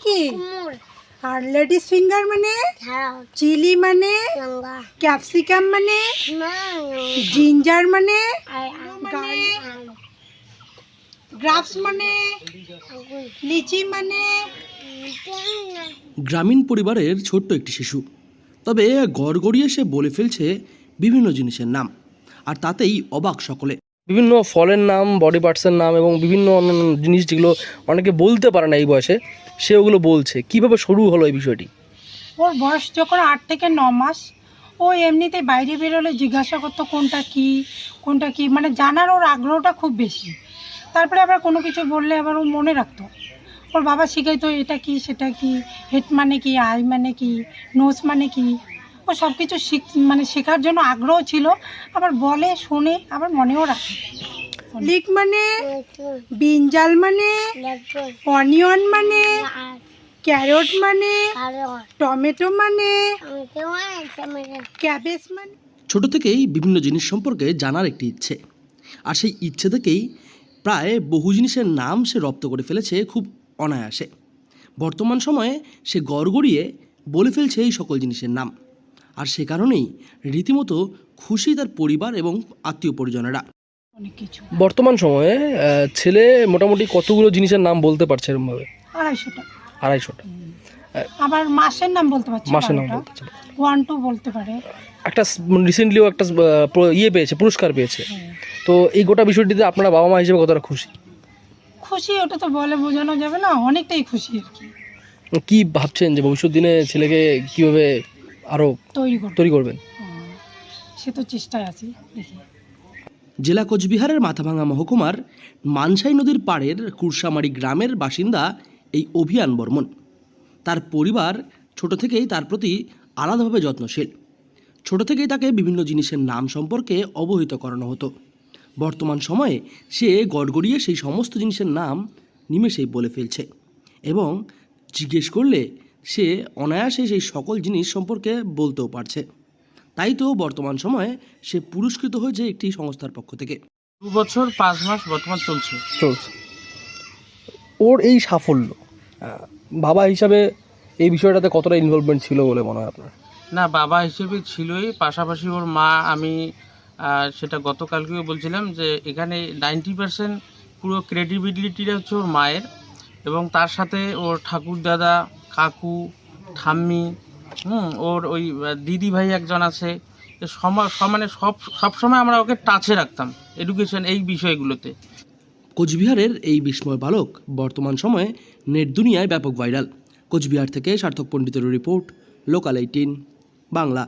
কি? আর ladies finger মানে? Chilli মানে? ক্যাপসিকাম মানে? জিঞ্জার মানে? গ্রাপস মানে? লিচি মানে? গ্রামীণ পরিবারের ছোট্ট একটি শিশু, তবে গড়গড়িয়ে সে বলে ফেলছে বিভিন্ন জিনিসের নাম, আর তাতেই অবাক সকলে। বিভিন্ন ফলের নাম, বডি পার্টসের নাম এবং বিভিন্ন অন্যান্য জিনিস যেগুলো অনেকে বলতে পারে না এই বয়সে, সে ওগুলো বলছে। কিভাবে শুরু হলো এই বিষয়টি? ওর বয়স যখন 8 থেকে 9 মাস, ও এমনিতে বাইরে বেরোলে জিজ্ঞাসা করতো কোনটা কি কোনটা কি, মানে জানার ওর আগ্রহটা খুব বেশি। তারপরে আবার কোনো কিছু বললে আবার ও মনে রাখতো। ওর বাবা শিখাইতো এটা কি সেটা কি, হেড মানে কি, আই মানে কি, নোজ মানে কি। ও সব কিছু মানে শেখার জন্য আগ্রহ ছিল, আবার বলে শোনে, আবার মনেও রাখে। লিক মানে? ব্রিঞ্জাল মানে? অনিয়ন মানে? ক্যারট মানে? টমেটো মানে? ক্যাবেজ মানে? ছোট থেকেই বিভিন্ন জিনিস সম্পর্কে জানার একটি ইচ্ছে, আর সেই ইচ্ছে থেকেই প্রায় বহু জিনিসের নাম সে রপ্ত করে ফেলেছে খুব অনায়াসে। বর্তমান সময়ে সে গড়গড়িয়ে বলে ফেলছে এই সকল জিনিসের নাম, আর সে কারণেই রীতিমতো খুশি তার পরিবার এবং আত্মীয় পরিজনেরা। অনেক কিছু। বর্তমান সময়ে ছেলে মোটামুটি কতগুলো জিনিসের নাম বলতে পারছে এরকমভাবে? 250টা। 250টা। আবার মাসের নাম বলতে পারছে, মাসের নাম বলতে পারছে। 1 2 বলতে পারে। একটা রিসেন্টলিও একটা পেয়েছে, পুরস্কার পেয়েছে। তো এই গোটা বিষয়টিতে আপনারা বাবা মা হিসেবে কতটা খুশি? খুশি, ওটা তো বলে বোঝানো যাবে না, অনেকটাই খুশি আর কি। কি ভাবছেন যে ভবিষ্যৎ দিনে ছেলেকে কিভাবে আরো তৈরি করবেন? সে তো চেষ্টায় আছি, দেখি। জেলা কোচবিহারের মাথাভাঙা মহকুমার মানসাই নদীর পাড়ের কুরসামারি গ্রামের বাসিন্দা এই অভিয়ান বর্মন। তার পরিবার ছোট থেকেই তার প্রতি আলাদাভাবে যত্নশীল। ছোট থেকেই তাকে বিভিন্ন জিনিসের নাম সম্পর্কে অবহিত করানো হতো। বর্তমান সময়ে সে গড়গড়িয়ে সেই সমস্ত জিনিসের নাম নিমেষেই বলে ফেলছে, এবং জিজ্ঞেস করলে সে অনায়াসে সেই সকল জিনিস সম্পর্কে বলতেও পারছে। তাই তো বর্তমান সময়ে সে পুরস্কৃত হয়েছে একটি সংস্থার পক্ষ থেকে। 2 বছর 5 মাস বর্তমান চলছে। ওর এই সাফল্য, বাবা হিসাবে এই বিষয়টাতে কতটা ইনভলভমেন্ট ছিল বলে মনে হয় আপনার? না, বাবা হিসেবে ছিলই, পাশাপাশি ওর মা, আমি সেটা গতকালকেও বলছিলাম যে এখানে 90% পুরো ক্রেডিবিলিটিটা হচ্ছে ওর মায়ের, এবং তার সাথে ওর ঠাকুর দাদা, কাকু, ঠাম্মি, ওর ওই দিদি ভাই একজন আছে। মানে সবসময় আমরা ওকে টাচে রাখতাম এডুকেশন এই বিষয়গুলোতে। কোচবিহারের এই বিস্ময় বালক বর্তমান সময়ে নেট দুনিয়ায় ব্যাপক ভাইরাল। কোচবিহার থেকে সার্থক পণ্ডিতের রিপোর্ট, লোকাল 18 বাংলা।